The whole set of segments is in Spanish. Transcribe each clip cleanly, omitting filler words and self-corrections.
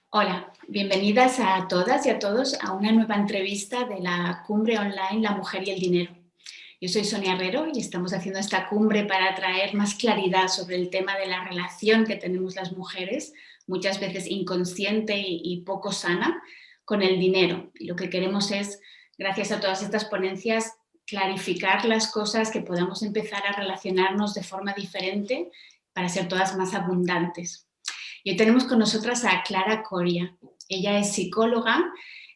Hola, bienvenidas a todas y a todos a una nueva entrevista de la cumbre online La Mujer y el Dinero. Yo soy Sonia Herrero y estamos haciendo esta cumbre para traer más claridad sobre el tema de la relación que tenemos las mujeres, muchas veces inconsciente y poco sana, con el dinero. Y lo que queremos es, gracias a todas estas ponencias, clarificar las cosas, que podamos empezar a relacionarnos de forma diferente para ser todas más abundantes. Y hoy tenemos con nosotras a Clara Coria. Ella es psicóloga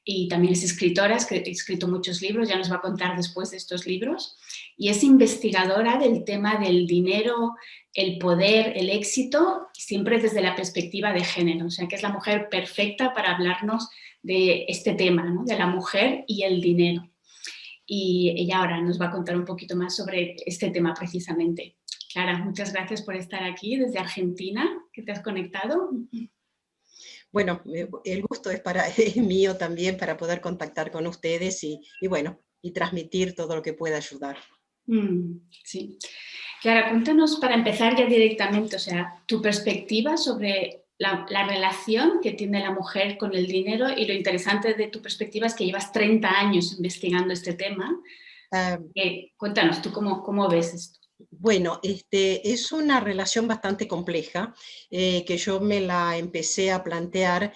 y también es escritora, ha escrito muchos libros, ya nos va a contar después de estos libros, y es investigadora del tema del dinero, el poder, el éxito, siempre desde la perspectiva de género, o sea que es la mujer perfecta para hablarnos de este tema, ¿no? De la mujer y el dinero. Y ella ahora nos va a contar un poquito más sobre este tema precisamente. Clara, muchas gracias por estar aquí desde Argentina, que te has conectado. Bueno, el gusto es mío también para poder contactar con ustedes y bueno, y transmitir todo lo que pueda ayudar. Sí. Clara, cuéntanos para empezar ya directamente, o sea, tu perspectiva sobre la relación que tiene la mujer con el dinero, y lo interesante de tu perspectiva es que llevas 30 años investigando este tema. Ah, Cuéntanos, ¿tú cómo ves esto? bueno, es una relación bastante compleja que yo me la empecé a plantear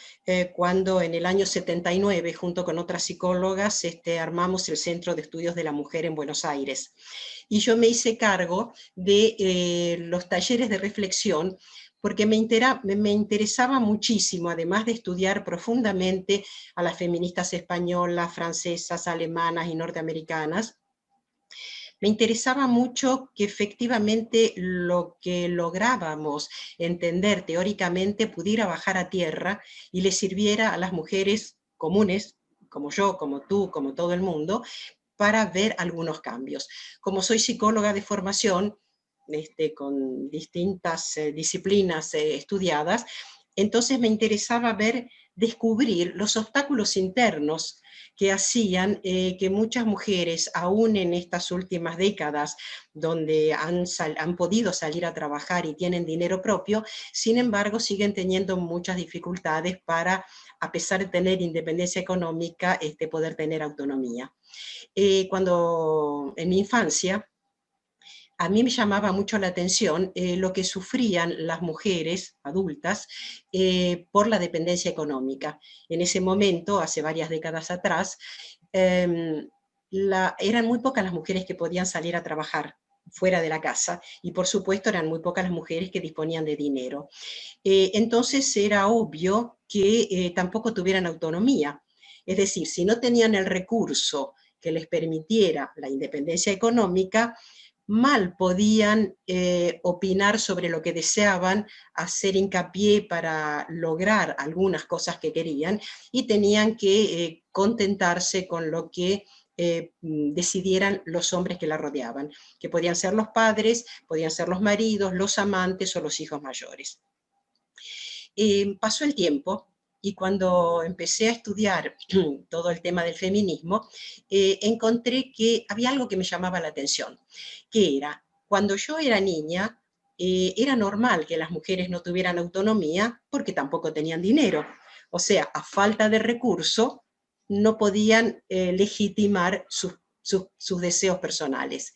cuando en el año 79, junto con otras psicólogas, armamos el Centro de Estudios de la Mujer en Buenos Aires. Y yo me hice cargo de los talleres de reflexión porque me interesaba muchísimo, además de estudiar profundamente a las feministas españolas, francesas, alemanas y norteamericanas. Me interesaba mucho que efectivamente lo que lográbamos entender teóricamente pudiera bajar a tierra y le sirviera a las mujeres comunes, como yo, como tú, como todo el mundo, para ver algunos cambios. Como soy psicóloga de formación, con distintas disciplinas estudiadas, entonces me interesaba descubrir los obstáculos internos que hacían que muchas mujeres, aún en estas últimas décadas, donde han podido salir a trabajar y tienen dinero propio, sin embargo siguen teniendo muchas dificultades para, a pesar de tener independencia económica, poder tener autonomía. Cuando en mi infancia, a mí me llamaba mucho la atención lo que sufrían las mujeres adultas por la dependencia económica. En ese momento, hace varias décadas atrás, eh, eran muy pocas las mujeres que podían salir a trabajar fuera de la casa y por supuesto eran muy pocas las mujeres que disponían de dinero. Entonces era obvio que tampoco tuvieran autonomía. Es decir, si no tenían el recurso que les permitiera la independencia económica, mal podían opinar sobre lo que deseaban, hacer hincapié para lograr algunas cosas que querían y tenían que contentarse con lo que decidieran los hombres que la rodeaban, que podían ser los padres, podían ser los maridos, los amantes o los hijos mayores. Pasó el tiempo y cuando empecé a estudiar todo el tema del feminismo, encontré que había algo que me llamaba la atención, que era, cuando yo era niña, era normal que las mujeres no tuvieran autonomía porque tampoco tenían dinero. O sea, a falta de recurso, no podían legitimar sus deseos personales.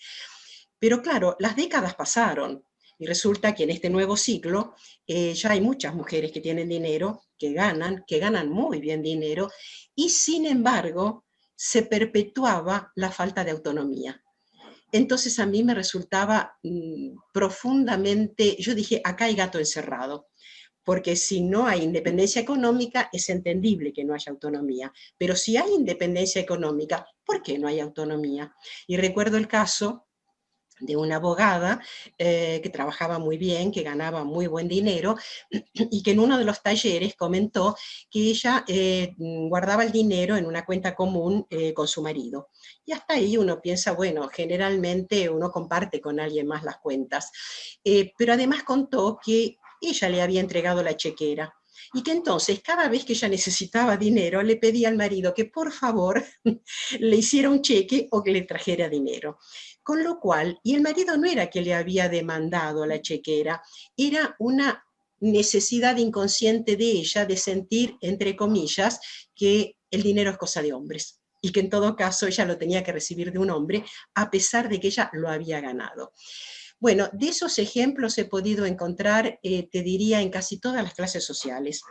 Pero claro, las décadas pasaron y resulta que en este nuevo ciclo ya hay muchas mujeres que tienen dinero, que ganan muy bien dinero, y sin embargo se perpetuaba la falta de autonomía. Entonces a mí me resultaba profundamente, yo dije, acá hay gato encerrado, porque si no hay independencia económica es entendible que no haya autonomía, pero si hay independencia económica, ¿por qué no hay autonomía? Y recuerdo el caso de una abogada que trabajaba muy bien, que ganaba muy buen dinero y que en uno de los talleres comentó que ella guardaba el dinero en una cuenta común con su marido. Y hasta ahí uno piensa, bueno, generalmente uno comparte con alguien más las cuentas. Pero además contó que ella le había entregado la chequera y que entonces cada vez que ella necesitaba dinero le pedía al marido que por favor le hiciera un cheque o que le trajera dinero. Con lo cual, y el marido no era que le había demandado la chequera, era una necesidad inconsciente de ella de sentir, entre comillas, que el dinero es cosa de hombres y que en todo caso ella lo tenía que recibir de un hombre, a pesar de que ella lo había ganado. Bueno, de esos ejemplos he podido encontrar, te diría, en casi todas las clases sociales.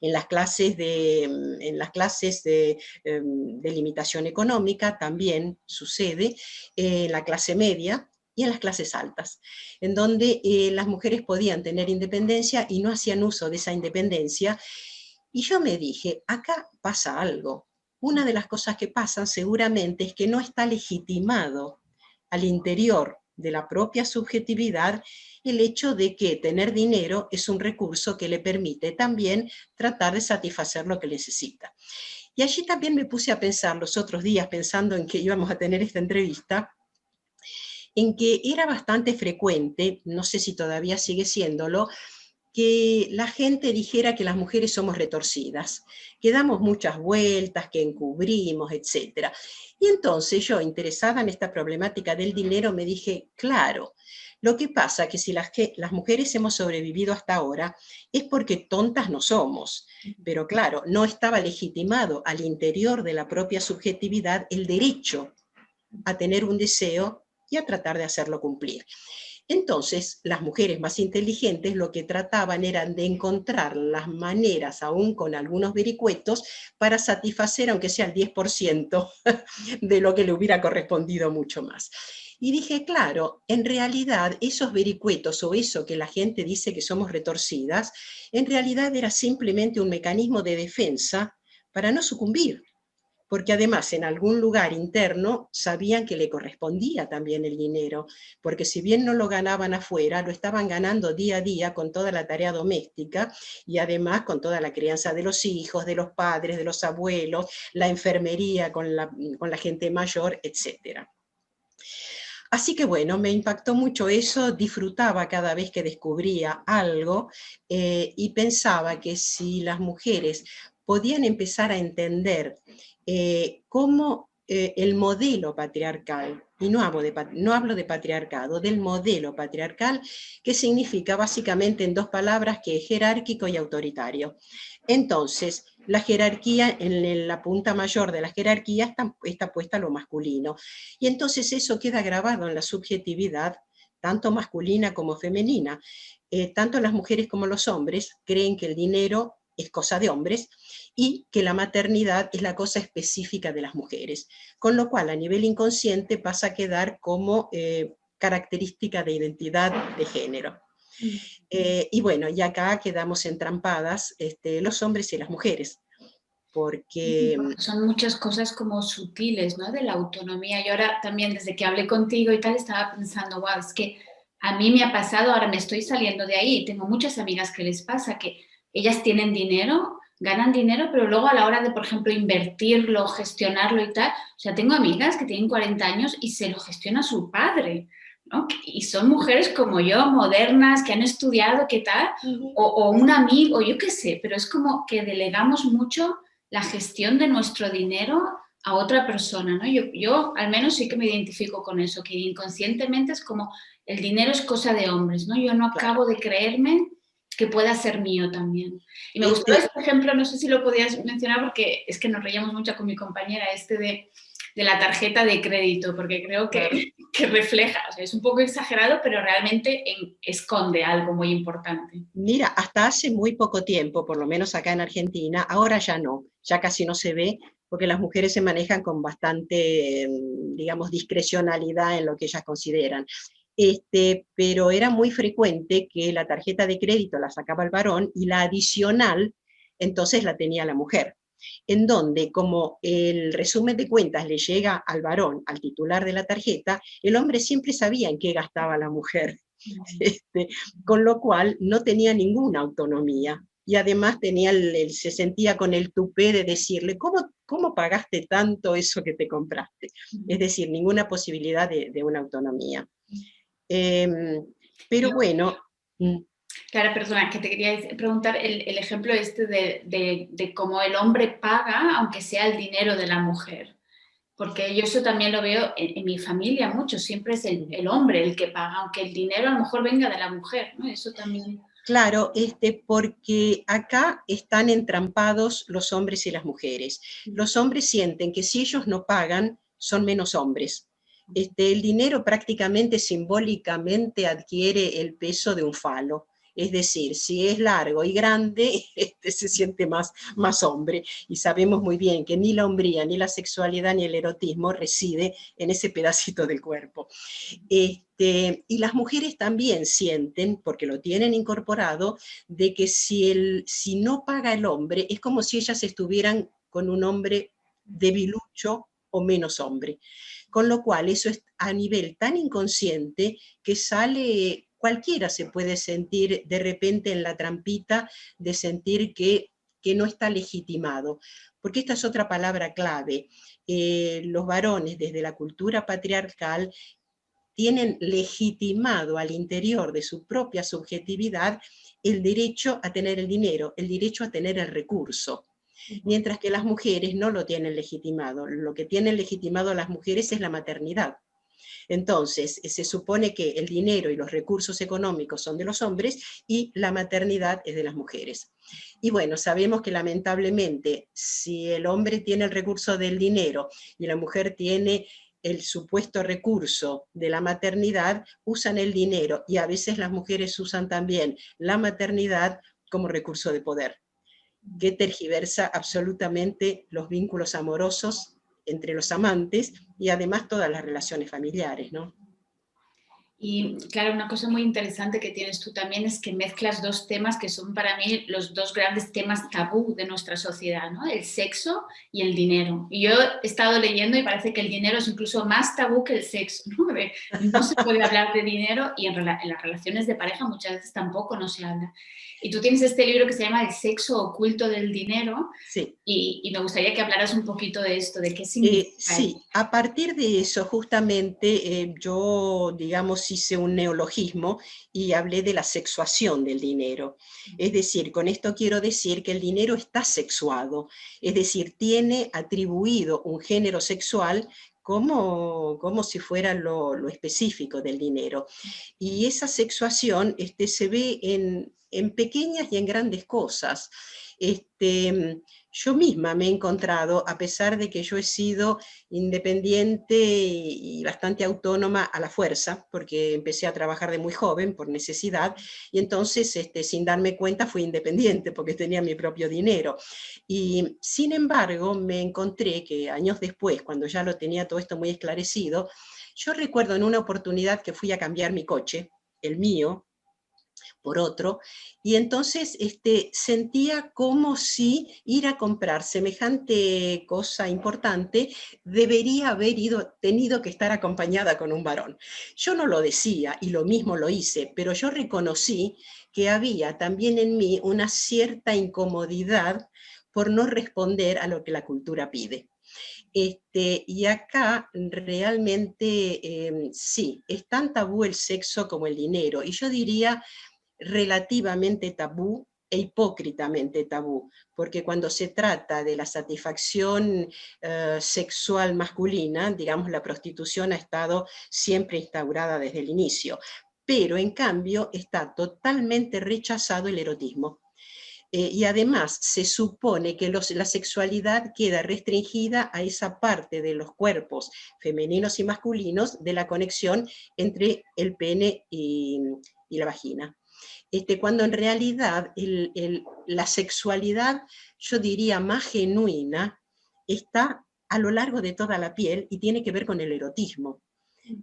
En las clases de limitación económica también sucede, en la clase media y en las clases altas, en donde las mujeres podían tener independencia y no hacían uso de esa independencia. Y yo me dije, acá pasa algo. Una de las cosas que pasan seguramente es que no está legitimado al interior de la propia subjetividad el hecho de que tener dinero es un recurso que le permite también tratar de satisfacer lo que necesita. Y allí también me puse a pensar los otros días, pensando en que íbamos a tener esta entrevista, en que era bastante frecuente, no sé si todavía sigue siéndolo, que la gente dijera que las mujeres somos retorcidas, que damos muchas vueltas, que encubrimos, etc. Y entonces yo, interesada en esta problemática del dinero, me dije, claro, lo que pasa es que si las mujeres hemos sobrevivido hasta ahora es porque tontas no somos. Pero claro, no estaba legitimado al interior de la propia subjetividad el derecho a tener un deseo y a tratar de hacerlo cumplir. Entonces, las mujeres más inteligentes lo que trataban eran de encontrar las maneras, aún con algunos vericuetos, para satisfacer, aunque sea el 10% de lo que le hubiera correspondido mucho más. Y dije, claro, en realidad esos vericuetos o eso que la gente dice que somos retorcidas, en realidad era simplemente un mecanismo de defensa para no sucumbir, porque además en algún lugar interno sabían que le correspondía también el dinero, porque si bien no lo ganaban afuera, lo estaban ganando día a día con toda la tarea doméstica y además con toda la crianza de los hijos, de los padres, de los abuelos, la enfermería con la gente mayor, etc. Así que bueno, me impactó mucho eso, disfrutaba cada vez que descubría algo, y pensaba que si las mujeres podían empezar a entender cómo el modelo patriarcal, y no hablo de patriarcado, del modelo patriarcal, que significa básicamente en dos palabras que es jerárquico y autoritario. Entonces, la jerarquía, en la punta mayor de la jerarquía está puesta a lo masculino. Y entonces eso queda grabado en la subjetividad, tanto masculina como femenina. Tanto las mujeres como los hombres creen que el dinero es cosa de hombres y que la maternidad es la cosa específica de las mujeres. Con lo cual, a nivel inconsciente pasa a quedar como característica de identidad de género. Y bueno, y acá quedamos entrampadas los hombres y las mujeres, Sí, porque porque son muchas cosas como sutiles, ¿no? De la autonomía. Yo ahora también, desde que hablé contigo y tal, estaba pensando, wow, es que a mí me ha pasado, ahora me estoy saliendo de ahí. Tengo muchas amigas que les pasa que ellas tienen dinero, ganan dinero, pero luego a la hora de, por ejemplo, invertirlo, gestionarlo y tal, o sea, tengo amigas que tienen 40 años y se lo gestiona su padre, ¿no? Y son mujeres como yo, modernas, que han estudiado, ¿qué tal? O un amigo, yo qué sé, pero es como que delegamos mucho la gestión de nuestro dinero a otra persona, ¿no? Yo al menos sí que me identifico con eso, que inconscientemente es como el dinero es cosa de hombres, ¿no? Yo no claro, acabo de creerme que pueda ser mío también. Y me gustó este, este ejemplo, no sé si lo podías mencionar porque es que nos reíamos mucho con mi compañera, de la tarjeta de crédito, porque creo claro. que refleja, o sea, es un poco exagerado, pero realmente esconde algo muy importante. Mira, hasta hace muy poco tiempo, por lo menos acá en Argentina, ahora ya no, ya casi no se ve, porque las mujeres se manejan con bastante, digamos, discrecionalidad en lo que ellas consideran. Pero era muy frecuente que la tarjeta de crédito la sacaba el varón y la adicional, entonces la tenía la mujer. En donde, como el resumen de cuentas le llega al varón, al titular de la tarjeta, el hombre siempre sabía en qué gastaba la mujer. Este, con lo cual no tenía ninguna autonomía. Y además se sentía con el tupé de decirle, ¿cómo pagaste tanto eso que te compraste? Es decir, ninguna posibilidad de una autonomía. Eh, pero Yo, bueno, mm, Clara, perdona, que te quería preguntar el ejemplo de cómo el hombre paga, aunque sea el dinero de la mujer. Porque yo eso también lo veo en mi familia mucho, siempre es el hombre el que paga, aunque el dinero a lo mejor venga de la mujer, ¿no? Eso también. Claro, porque acá están entrampados los hombres y las mujeres. Los hombres sienten que si ellos no pagan, son menos hombres. El dinero prácticamente simbólicamente adquiere el peso de un falo. Es decir, si es largo y grande, se siente más hombre. Y sabemos muy bien que ni la hombría, ni la sexualidad, ni el erotismo reside en ese pedacito del cuerpo. Y las mujeres también sienten, porque lo tienen incorporado, de que si no paga el hombre, es como si ellas estuvieran con un hombre debilucho o menos hombre. Con lo cual, eso es a nivel tan inconsciente que sale, cualquiera se puede sentir de repente en la trampita de sentir que no está legitimado. Porque esta es otra palabra clave. Los varones, desde la cultura patriarcal, tienen legitimado al interior de su propia subjetividad el derecho a tener el dinero, el derecho a tener el recurso, mientras que las mujeres no lo tienen legitimado. Lo que tienen legitimado las mujeres es la maternidad. Entonces, se supone que el dinero y los recursos económicos son de los hombres y la maternidad es de las mujeres. Y bueno, sabemos que lamentablemente, si el hombre tiene el recurso del dinero y la mujer tiene el supuesto recurso de la maternidad, usan el dinero y a veces las mujeres usan también la maternidad como recurso de poder, que tergiversa absolutamente los vínculos amorosos entre los amantes y además todas las relaciones familiares, ¿no? Y claro, una cosa muy interesante que tienes tú también es que mezclas dos temas que son para mí los dos grandes temas tabú de nuestra sociedad, ¿no? El sexo y el dinero. Y yo he estado leyendo y parece que el dinero es incluso más tabú que el sexo, ¿no? No se puede hablar de dinero y en las relaciones de pareja muchas veces tampoco no se habla. Y tú tienes este libro que se llama El sexo oculto del dinero Sí. y me gustaría que hablaras un poquito de esto, de qué significa. Sí, a partir de eso justamente yo, digamos, hice un neologismo y hablé de la sexuación del dinero. Es decir, con esto quiero decir que el dinero está sexuado, es decir, tiene atribuido un género sexual como si fuera lo específico del dinero. Y esa sexuación se ve en pequeñas y en grandes cosas. Yo misma me he encontrado, a pesar de que yo he sido independiente y bastante autónoma a la fuerza, porque empecé a trabajar de muy joven por necesidad, y entonces sin darme cuenta fui independiente porque tenía mi propio dinero. Y sin embargo me encontré que años después, cuando ya lo tenía todo esto muy esclarecido, yo recuerdo en una oportunidad que fui a cambiar mi coche, el mío, por otro, y entonces sentía como si ir a comprar semejante cosa importante debería haber tenido que estar acompañada con un varón. Yo no lo decía y lo mismo lo hice, pero yo reconocí que había también en mí una cierta incomodidad por no responder a lo que la cultura pide. Y acá realmente sí, es tan tabú el sexo como el dinero, y yo diría relativamente tabú e hipócritamente tabú, porque cuando se trata de la satisfacción sexual masculina, digamos, la prostitución ha estado siempre instaurada desde el inicio, pero en cambio está totalmente rechazado el erotismo. Y además se supone que la sexualidad queda restringida a esa parte de los cuerpos femeninos y masculinos de la conexión entre el pene y la vagina. Cuando en realidad la sexualidad, yo diría más genuina, está a lo largo de toda la piel y tiene que ver con el erotismo.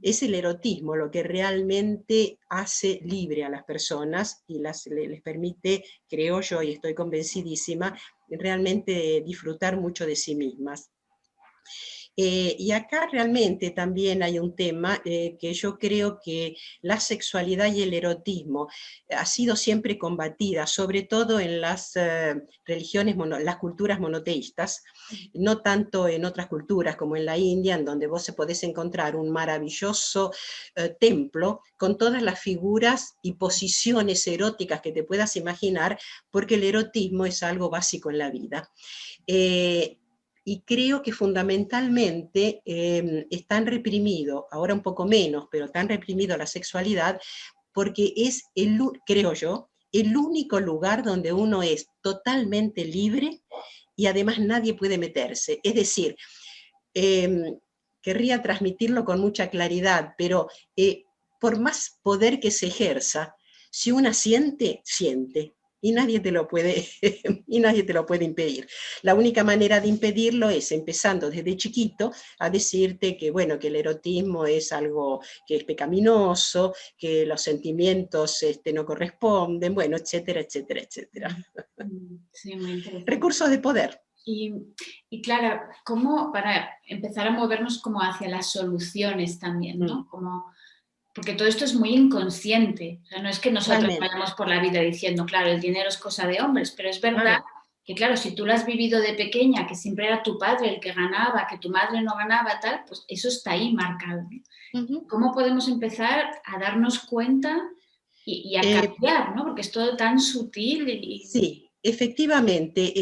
Es el erotismo lo que realmente hace libre a las personas y les permite, creo yo, y estoy convencidísima, realmente disfrutar mucho de sí mismas. Y acá realmente también hay un tema que yo creo que la sexualidad y el erotismo ha sido siempre combatida, sobre todo en las religiones, las culturas monoteístas, no tanto en otras culturas como en la India, en donde vos podés encontrar un maravilloso templo con todas las figuras y posiciones eróticas que te puedas imaginar, porque el erotismo es algo básico en la vida. Y creo que fundamentalmente están reprimido, ahora un poco menos, pero tan reprimido la sexualidad, porque es, creo yo, el único lugar donde uno es totalmente libre y además nadie puede meterse. Es decir, querría transmitirlo con mucha claridad, pero por más poder que se ejerza, si una siente, siente. Y nadie te lo puede, y nadie te lo puede impedir. La única manera de impedirlo es empezando desde chiquito a decirte que, bueno, que el erotismo es algo que es pecaminoso, que los sentimientos no corresponden, bueno, etcétera, etcétera, etcétera. Sí, muy interesante. Recursos de poder. Y, y claro, ¿cómo para empezar a movernos como hacia las soluciones también, ¿no? Como, porque todo esto es muy inconsciente. O sea, no es que nosotros Totalmente. vayamos por la vida diciendo, claro, el dinero es cosa de hombres, pero es verdad Claro. que, claro, si tú lo has vivido de pequeña, que siempre era tu padre el que ganaba, que tu madre no ganaba, tal, pues eso está ahí marcado, ¿no? ¿Cómo podemos empezar a darnos cuenta y a Eh, cambiar, ¿no? Porque es todo tan sutil y Sí, efectivamente.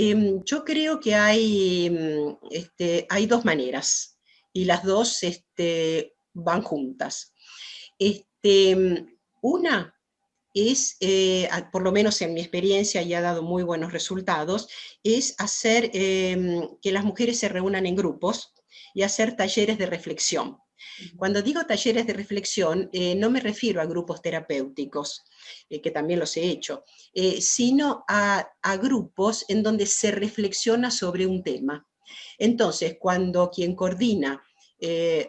Yo creo que hay dos maneras y las dos van juntas. Una es, por lo menos en mi experiencia y ha dado muy buenos resultados, es hacer que las mujeres se reúnan en grupos y hacer talleres de reflexión. Cuando digo talleres de reflexión, no me refiero a grupos terapéuticos, que también los he hecho, sino a grupos en donde se reflexiona sobre un tema. Entonces, cuando quien coordina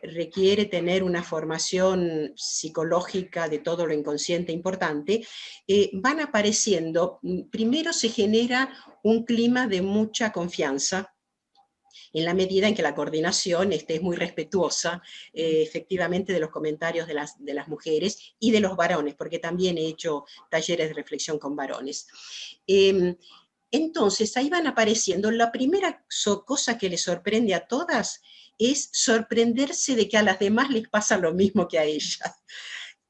requiere tener una formación psicológica de todo lo inconsciente importante, van apareciendo, primero se genera un clima de mucha confianza, en la medida en que la coordinación es muy respetuosa, efectivamente, de los comentarios de las mujeres y de los varones, porque también he hecho talleres de reflexión con varones. Entonces, ahí van apareciendo, la primera cosa que les sorprende a todas es sorprenderse de que a las demás les pasa lo mismo que a ellas.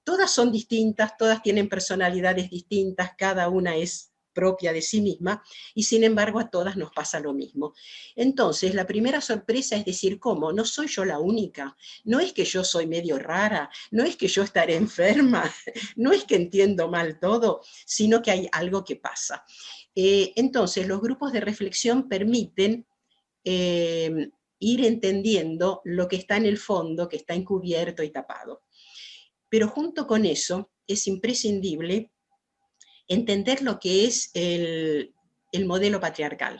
Todas son distintas, todas tienen personalidades distintas, cada una es propia de sí misma, y sin embargo a todas nos pasa lo mismo. Entonces, la primera sorpresa es decir, ¿cómo? No soy yo la única, no es que yo soy medio rara, no es que yo estaré enferma, no es que entiendo mal todo, sino que hay algo que pasa. Entonces, los grupos de reflexión permiten ir entendiendo lo que está en el fondo, que está encubierto y tapado. Pero junto con eso es imprescindible entender lo que es el modelo patriarcal.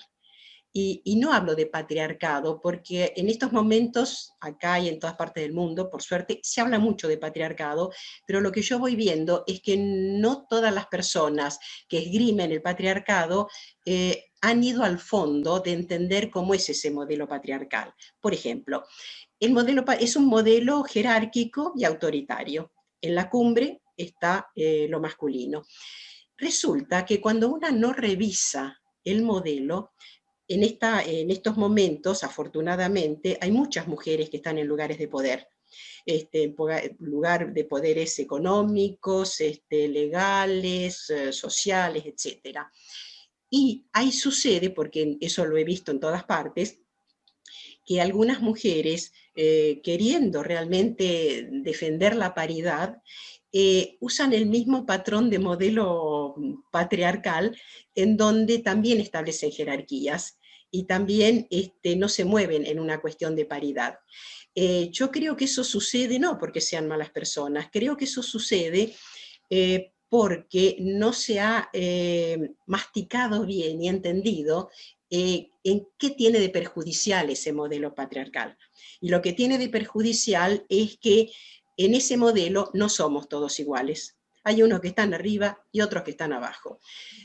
Y no hablo de patriarcado, porque en estos momentos, acá y en todas partes del mundo, por suerte, se habla mucho de patriarcado, pero lo que yo voy viendo es que no todas las personas que esgrimen el patriarcado han ido al fondo de entender cómo es ese modelo patriarcal. Por ejemplo, el modelo es un modelo jerárquico y autoritario. En la cumbre está lo masculino. Resulta que cuando una no revisa el modelo, en estos momentos, afortunadamente, hay muchas mujeres que están en lugares de poder, lugar de poderes económicos, legales, sociales, etc. Y ahí sucede, porque eso lo he visto en todas partes, que algunas mujeres, queriendo realmente defender la paridad, usan el mismo patrón de modelo patriarcal, en donde también establecen jerarquías y también no se mueven en una cuestión de paridad. Yo creo que eso sucede no porque sean malas personas, creo que eso sucede porque no se ha masticado bien y entendido en qué tiene de perjudicial ese modelo patriarcal. Y lo que tiene de perjudicial es que en ese modelo no somos todos iguales. Hay unos que están arriba y otros que están abajo.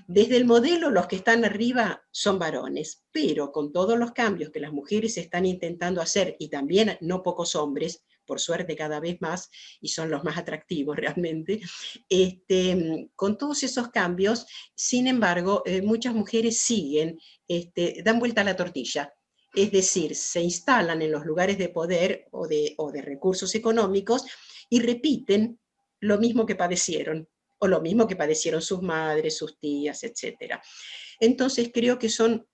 Desde el modelo, los que están arriba son varones, pero con todos los cambios que las mujeres están intentando hacer, y también no pocos hombres, por suerte cada vez más, y son los más atractivos realmente, con todos esos cambios, sin embargo, muchas mujeres siguen, dan vuelta a la tortilla. Es decir, se instalan en los lugares de poder o de recursos económicos y repiten lo mismo que padecieron, o lo mismo que padecieron sus madres, sus tías, etc. Entonces creo que son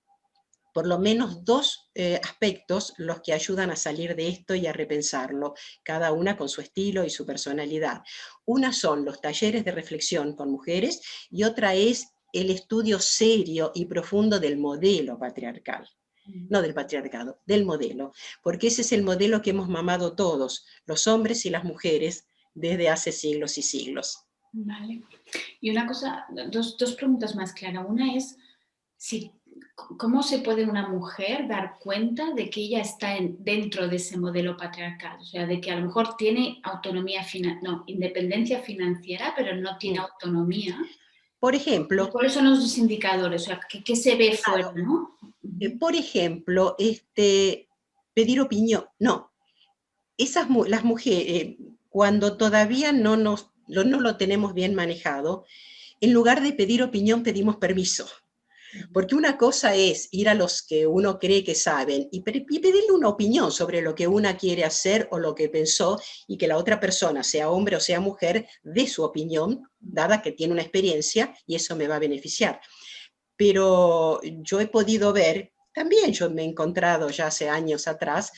por lo menos dos aspectos los que ayudan a salir de esto y a repensarlo, cada una con su estilo y su personalidad. Una son los talleres de reflexión con mujeres y otra es el estudio serio y profundo del modelo patriarcal. No del patriarcado, del modelo, porque ese es el modelo que hemos mamado todos, los hombres y las mujeres, desde hace siglos y siglos. Vale. Y una cosa, dos preguntas más, Clara. Una es, si, ¿cómo se puede una mujer dar cuenta de que ella está dentro de ese modelo patriarcal? O sea, de que a lo mejor tiene autonomía, independencia financiera, pero no tiene autonomía. Por ejemplo, ¿Cuáles son los indicadores? O sea, ¿qué se ve fuera, claro, no? por ejemplo, pedir opinión, no, las mujeres, cuando todavía no lo tenemos bien manejado, en lugar de pedir opinión pedimos permiso. Porque una cosa es ir a los que uno cree que saben y pedirle una opinión sobre lo que una quiere hacer o lo que pensó, y que la otra persona, sea hombre o sea mujer, dé su opinión, dada que tiene una experiencia y eso me va a beneficiar. Pero yo he podido ver, también yo me he encontrado ya hace años atrás,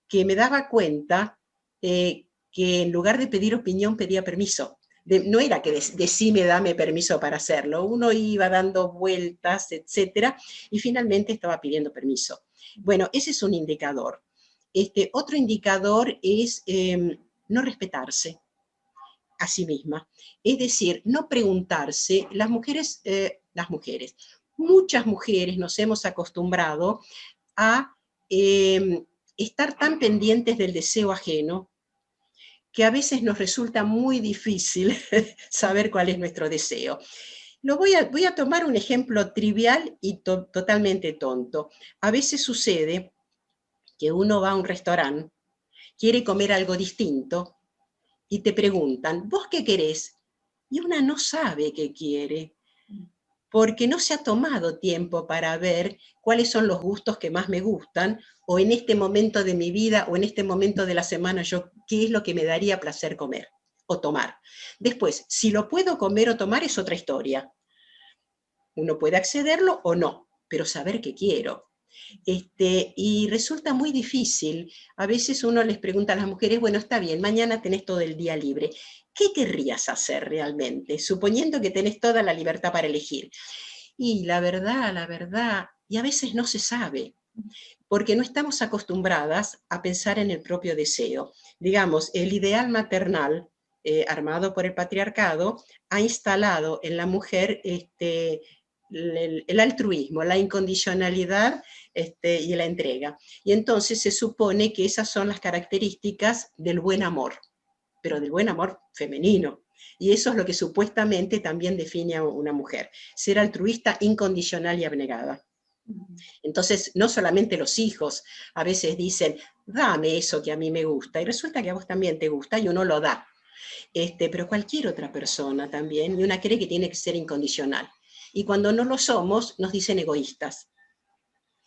que me daba cuenta que en lugar de pedir opinión pedía permiso. No era que decime, dame permiso para hacerlo, uno iba dando vueltas, etcétera, y finalmente estaba pidiendo permiso. Bueno, ese es un indicador. Otro indicador es no respetarse a sí misma, es decir, no preguntarse. Muchas mujeres nos hemos acostumbrado a estar tan pendientes del deseo ajeno, que a veces nos resulta muy difícil saber cuál es nuestro deseo. Voy a tomar un ejemplo trivial y totalmente tonto. A veces sucede que uno va a un restaurante, quiere comer algo distinto y te preguntan, ¿vos qué querés? Y una no sabe qué quiere, porque no se ha tomado tiempo para ver cuáles son los gustos que más me gustan, o en este momento de mi vida, o en este momento de la semana, qué es lo que me daría placer comer o tomar. Después, si lo puedo comer o tomar es otra historia. Uno puede accederlo o no, pero saber qué quiero. Y resulta muy difícil. A veces uno les pregunta a las mujeres, bueno, está bien, mañana tenés todo el día libre. ¿Qué querrías hacer realmente? Suponiendo que tenés toda la libertad para elegir. Y la verdad, y a veces no se sabe, porque no estamos acostumbradas a pensar en el propio deseo. Digamos, el ideal maternal, armado por el patriarcado, ha instalado en la mujer el altruismo, la incondicionalidad y la entrega. Y entonces se supone que esas son las características del buen amor, pero del buen amor femenino. Y eso es lo que supuestamente también define a una mujer: ser altruista, incondicional y abnegada. Entonces, no solamente los hijos a veces dicen, dame eso que a mí me gusta, y resulta que a vos también te gusta y uno lo da. Pero cualquier otra persona también, y una cree que tiene que ser incondicional. Y cuando no lo somos, nos dicen egoístas.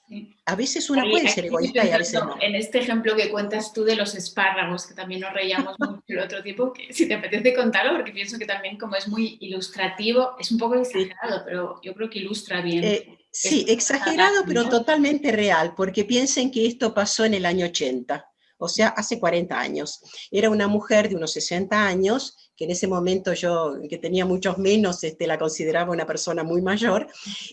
Sí. A veces uno puede ser Aquí estoy egoísta y a veces pensando no. en este ejemplo que cuentas tú de los espárragos, que también nos reíamos mucho el otro tiempo, que si te apetece contarlo, porque pienso que también, como es muy ilustrativo, es un poco exagerado, pero yo creo que ilustra bien Sí, esto que vas a exagerado, pero dar. totalmente real, porque piensen que esto pasó en el año 80, o sea, hace 40 años. Era una mujer de unos 60 años, que en ese momento yo, que tenía muchos menos, la consideraba una persona muy mayor,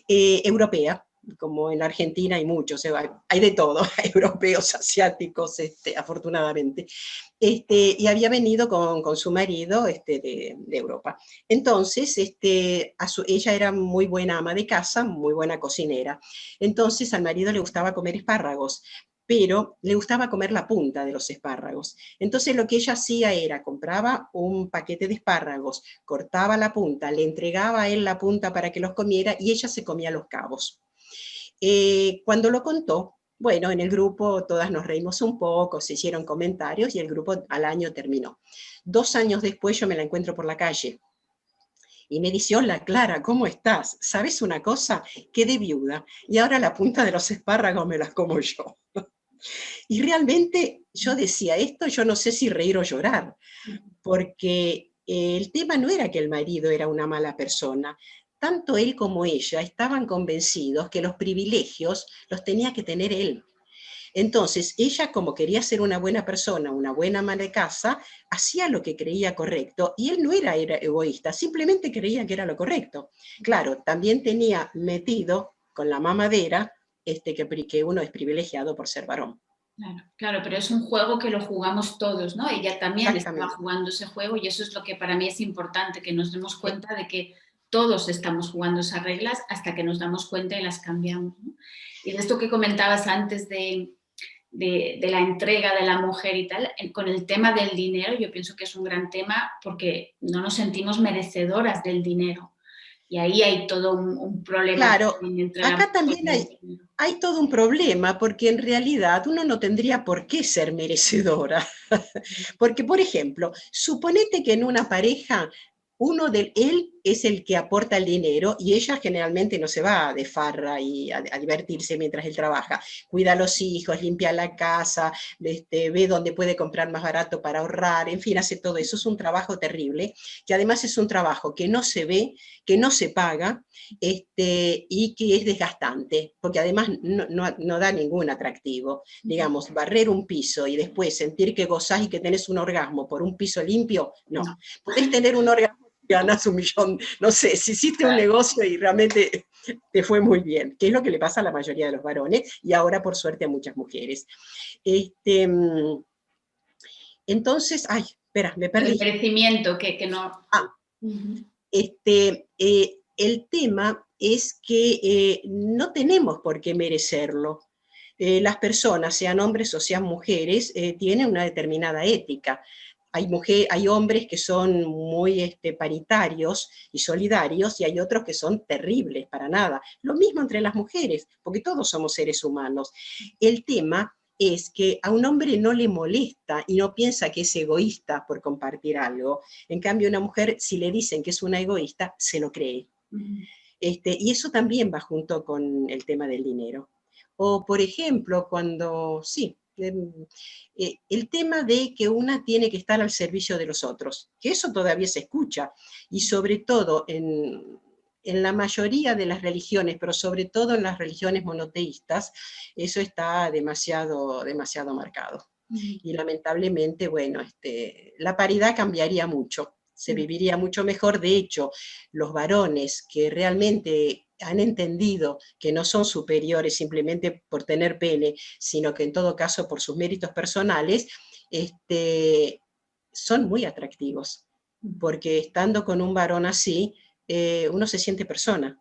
europea, como en Argentina hay muchos, hay de todo, europeos, asiáticos, afortunadamente. Y había venido con su marido de Europa. Entonces, ella era muy buena ama de casa, muy buena cocinera. Entonces, al marido le gustaba comer espárragos, pero le gustaba comer la punta de los espárragos. Entonces, lo que ella hacía era, compraba un paquete de espárragos, cortaba la punta, le entregaba a él la punta para que los comiera y ella se comía los cabos. Cuando lo contó, bueno, en el grupo todas nos reímos un poco, se hicieron comentarios y el grupo al año terminó. 2 años después yo me la encuentro por la calle y me dice, hola Clara, ¿cómo estás? ¿Sabes una cosa? Quedé viuda y ahora la punta de los espárragos me las como yo. Y realmente yo decía, esto yo no sé si reír o llorar, porque el tema no era que el marido era una mala persona, tanto él como ella estaban convencidos que los privilegios los tenía que tener él. Entonces, ella, como quería ser una buena persona, una buena ama de casa, hacía lo que creía correcto, y él no era egoísta, simplemente creía que era lo correcto. Claro, también tenía metido con la mamadera que uno es privilegiado por ser varón. Claro, claro, pero es un juego que lo jugamos todos, ¿no? Ella también estaba Exactamente. jugando ese juego y eso es lo que para mí es importante, que nos demos Eh, cuenta de que todos estamos jugando esas reglas hasta que nos damos cuenta y las cambiamos, ¿no? Y de esto que comentabas antes de la entrega de la mujer y tal, con el tema del dinero, yo pienso que es un gran tema porque no nos sentimos merecedoras del dinero. Y ahí hay todo un problema Claro, entre la acá mujer también y el dinero. hay todo un problema, porque en realidad uno no tendría por qué ser merecedora. Porque, por ejemplo, suponete que en una pareja él es el que aporta el dinero y ella generalmente no se va de farra y a divertirse mientras él trabaja. Cuida a los hijos, limpia la casa, ve dónde puede comprar más barato para ahorrar, en fin, hace todo eso. Es un trabajo terrible, que además es un trabajo que no se ve, que no se paga, y que es desgastante, porque además no da ningún atractivo. Digamos, barrer un piso y después sentir que gozás y que tenés un orgasmo por un piso limpio, no. No. Podés tener un orgasmo y ganás 1.000.000, no sé, si hiciste un negocio y realmente te fue muy bien, que es lo que le pasa a la mayoría de los varones y ahora por suerte a muchas mujeres. Este, entonces, ay, espera, me El perdí. merecimiento que no. Ah, Uh-huh. el tema es que no tenemos por qué merecerlo. Las personas, sean hombres o sean mujeres, tienen una determinada ética. Hay hombres que son muy paritarios y solidarios y hay otros que son terribles para nada. Lo mismo entre las mujeres, porque todos somos seres humanos. El tema es que a un hombre no le molesta y no piensa que es egoísta por compartir algo. En cambio, a una mujer, si le dicen que es una egoísta, se lo cree. Uh-huh. Y eso también va junto con el tema del dinero. O, por ejemplo, sí, el tema de que una tiene que estar al servicio de los otros, que eso todavía se escucha, y sobre todo en la mayoría de las religiones, pero sobre todo en las religiones monoteístas, eso está demasiado, demasiado marcado. Uh-huh. Y lamentablemente, bueno, la paridad cambiaría mucho, se viviría mucho mejor. De hecho, los varones que realmente han entendido que no son superiores simplemente por tener pene, sino que en todo caso por sus méritos personales, son muy atractivos, porque estando con un varón así, uno se siente persona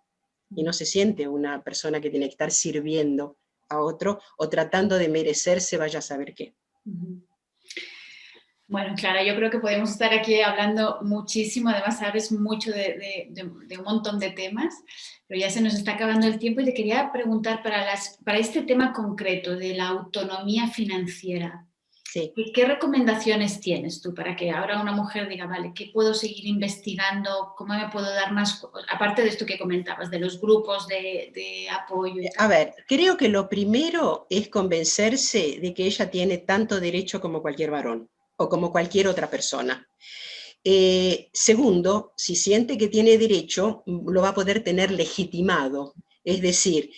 y no se siente una persona que tiene que estar sirviendo a otro o tratando de merecerse vaya a saber qué. Uh-huh. Bueno, Clara, yo creo que podemos estar aquí hablando muchísimo, además sabes mucho de un montón de temas, pero ya se nos está acabando el tiempo y te quería preguntar para este tema concreto de la autonomía financiera, Sí. ¿qué recomendaciones tienes tú para que ahora una mujer diga, vale, ¿qué puedo seguir investigando? ¿Cómo me puedo dar más, aparte de esto que comentabas, de los grupos de apoyo y A tal? ver, creo que lo primero es convencerse de que ella tiene tanto derecho como cualquier varón o como cualquier otra persona. Segundo, si siente que tiene derecho, lo va a poder tener legitimado, es decir,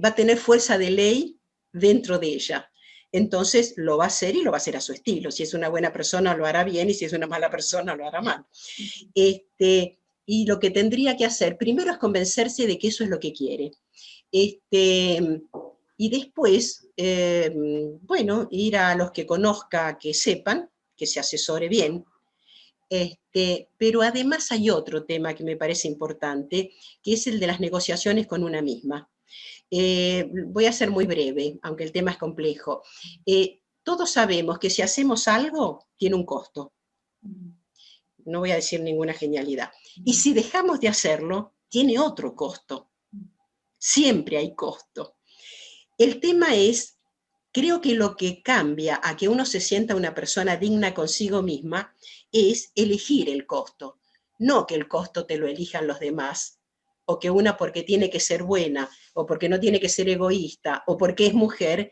va a tener fuerza de ley dentro de ella. Entonces lo va a hacer y lo va a hacer a su estilo. Si es una buena persona, lo hará bien, y si es una mala persona, lo hará mal. Y lo que tendría que hacer primero es convencerse de que eso es lo que quiere. Y después, bueno, ir a los que conozca, que sepan, que se asesore bien. Pero además hay otro tema que me parece importante, que es el de las negociaciones con una misma. Voy a ser muy breve, aunque el tema es complejo. Todos sabemos que si hacemos algo, tiene un costo. No voy a decir ninguna genialidad. Y si dejamos de hacerlo, tiene otro costo. Siempre hay costo. El tema es, creo que lo que cambia a que uno se sienta una persona digna consigo misma es elegir el costo, no que el costo te lo elijan los demás, o que una porque tiene que ser buena, o porque no tiene que ser egoísta, o porque es mujer,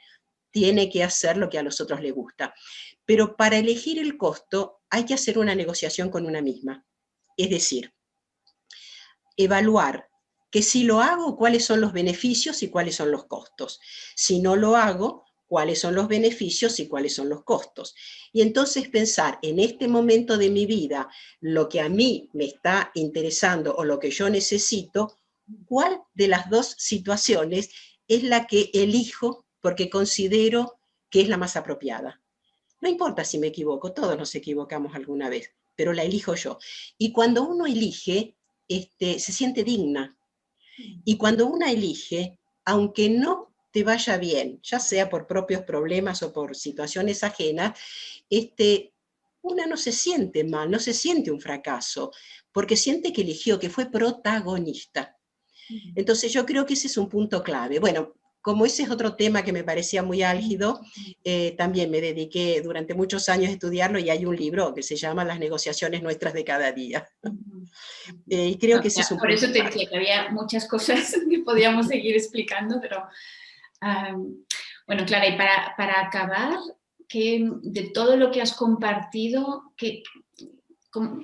tiene que hacer lo que a los otros les gusta. Pero para elegir el costo hay que hacer una negociación con una misma. Es decir, evaluar que si lo hago, cuáles son los beneficios y cuáles son los costos. Si no lo hago, cuáles son los beneficios y cuáles son los costos. Y entonces pensar en este momento de mi vida, lo que a mí me está interesando o lo que yo necesito, cuál de las dos situaciones es la que elijo porque considero que es la más apropiada. No importa si me equivoco, todos nos equivocamos alguna vez, pero la elijo yo. Y cuando uno elige, se siente digna. Y cuando uno elige, aunque no te vaya bien, ya sea por propios problemas o por situaciones ajenas, una no se siente mal, no se siente un fracaso, porque siente que eligió, que fue protagonista. Entonces yo creo que ese es un punto clave. Bueno, como ese es otro tema que me parecía muy álgido, también me dediqué durante muchos años a estudiarlo y hay un libro que se llama Las negociaciones nuestras de cada día. Y creo que ese es un Por punto eso te clave. decía que había muchas cosas que podíamos seguir explicando, pero bueno, Clara, y para acabar, de todo lo que has compartido,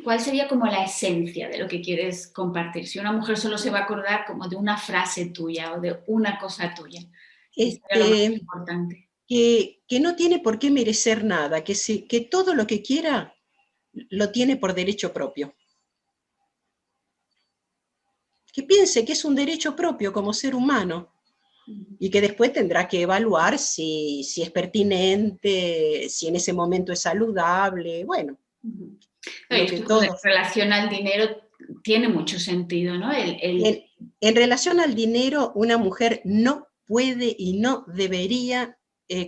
¿cuál sería como la esencia de lo que quieres compartir? Si una mujer solo se va a acordar como de una frase tuya o de una cosa tuya, ¿qué sería lo más importante? Que no tiene por qué merecer nada, que todo lo que quiera lo tiene por derecho propio. Que piense que es un derecho propio como ser humano y que después tendrá que evaluar si es pertinente, si en ese momento es saludable, bueno. Lo que todo... En relación al dinero tiene mucho sentido, ¿no? En relación al dinero, una mujer no puede y no debería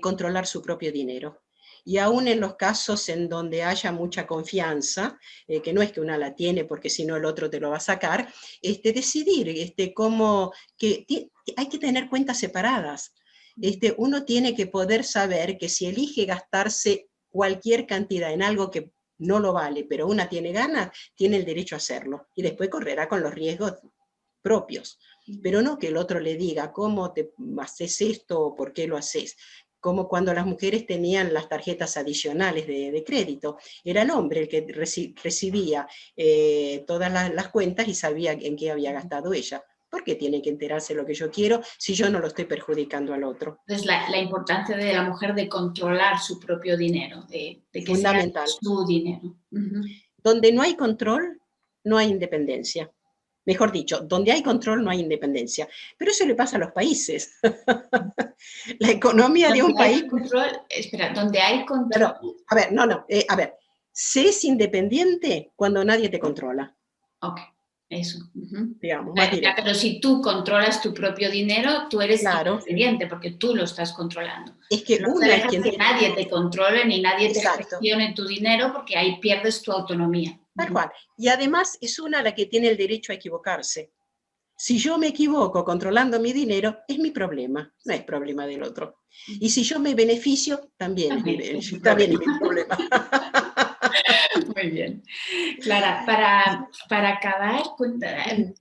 controlar su propio dinero. Y aún en los casos en donde haya mucha confianza, que no es que una la tiene porque si no el otro te lo va a sacar, decidir cómo, que hay que tener cuentas separadas. Uno tiene que poder saber que si elige gastarse cualquier cantidad en algo que no lo vale, pero una tiene ganas, tiene el derecho a hacerlo. Y después correrá con los riesgos propios. Pero no que el otro le diga cómo te haces esto o por qué lo haces. Como cuando las mujeres tenían las tarjetas adicionales de crédito. Era el hombre el que recibía todas las cuentas y sabía en qué había gastado ella. ¿Por qué tiene que enterarse lo que yo quiero si yo no lo estoy perjudicando al otro? Entonces, la importancia de la mujer de controlar su propio dinero, de que fundamental. Sea su dinero. Donde no hay control, no hay independencia. Mejor dicho, donde hay control no hay independencia. Pero eso le pasa a los países. La economía de un país... Espera, donde hay control... A ver, se es independiente cuando nadie te controla. Ok, eso. Digamos, más directo. Pero si tú controlas tu propio dinero, tú eres independiente porque tú lo estás controlando. Es que no uno te es quien que nadie te controle ni nadie te Exacto. gestione tu dinero porque ahí pierdes tu autonomía. Tal cual. Y además es una la que tiene el derecho a equivocarse. Si yo me equivoco controlando mi dinero, es mi problema, no es problema del otro. Y si yo me beneficio, también es mi problema. Muy bien. Clara, para acabar,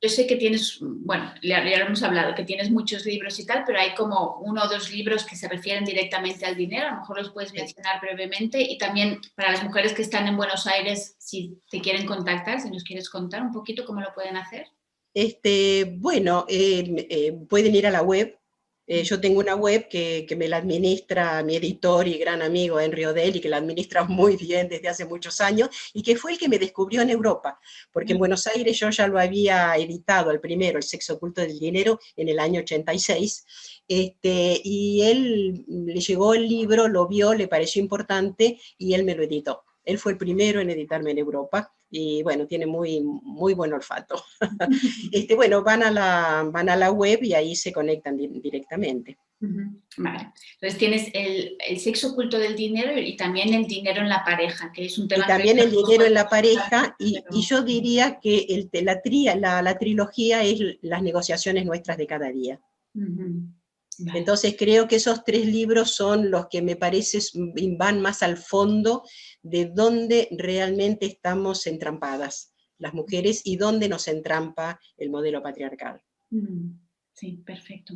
yo sé que tienes, bueno, ya lo hemos hablado, que tienes muchos libros y tal, pero hay como uno o dos libros que se refieren directamente al dinero, a lo mejor los puedes mencionar brevemente, y también para las mujeres que están en Buenos Aires, si te quieren contactar, si nos quieres contar un poquito cómo lo pueden hacer. Bueno, pueden ir a la web. Yo tengo una web que me la administra mi editor y gran amigo Henry Odell y que la administra muy bien desde hace muchos años y que fue el que me descubrió en Europa, porque en Buenos Aires yo ya lo había editado, el primero, El sexo oculto del dinero, en el año 86, y él le llegó el libro, lo vio, le pareció importante y él me lo editó. Él fue el primero en editarme en Europa y bueno, tiene muy, muy buen olfato. Bueno, van a la web y ahí se conectan directamente. Vale. Entonces tienes el sexo oculto del dinero y también el dinero en la pareja, que es un tema y también que... el dinero en la pareja, y yo diría que la trilogía es las negociaciones nuestras de cada día. Vale. Entonces creo que esos 3 libros son los que me parece van más al fondo de dónde realmente estamos entrampadas las mujeres y dónde nos entrampa el modelo patriarcal. Sí, perfecto.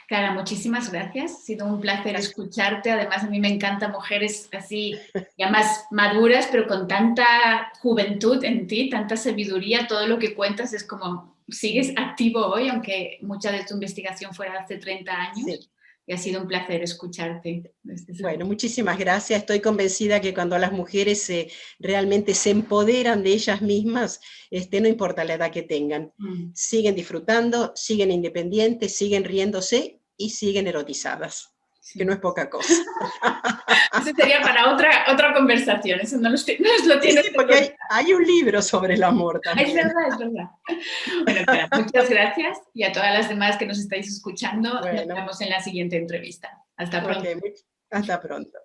Clara, muchísimas gracias. Ha sido un placer escucharte. Además, a mí me encantan mujeres así, ya más maduras, pero con tanta juventud en ti, tanta sabiduría. Todo lo que cuentas es como sigues activo hoy, aunque mucha de tu investigación fuera hace 30 años. Sí. Y ha sido un placer escucharte. Bueno, muchísimas gracias. Estoy convencida que cuando las mujeres realmente se empoderan de ellas mismas, no importa la edad que tengan, siguen disfrutando, siguen independientes, siguen riéndose y siguen erotizadas, sí. Que no es poca cosa. Eso sería para otra conversación, eso no nos lo tienes. Sí, porque hay un libro sobre el amor también. Es verdad, es verdad. Bueno, Clara, muchas gracias y a todas las demás que nos estáis escuchando, nos vemos en la siguiente entrevista. Hasta pronto. Okay, hasta pronto.